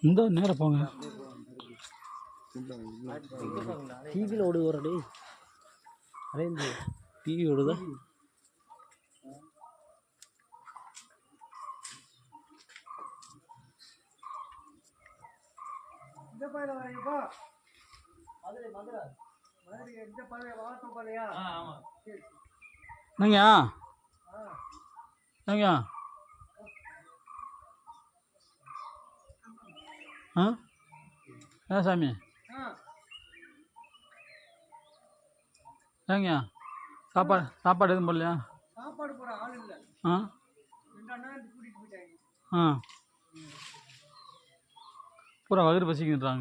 இந்த நேரம் போங்க. டிவியில் ஓடு வரடி. அதே இந்த டிவி ஓடுதா? என்னங்க என்னங்க ஆ என்ன சாமி ஏங்க சாப்பாடு எதுவும் போடலையா? சாப்பாடு போட ஆள் இல்லை. ஆ 2 அண்ணா கூட்டிகிட்டு போயிட்டாங்க. ஆ பூரா வயிறு பசிக்கின்றாங்க.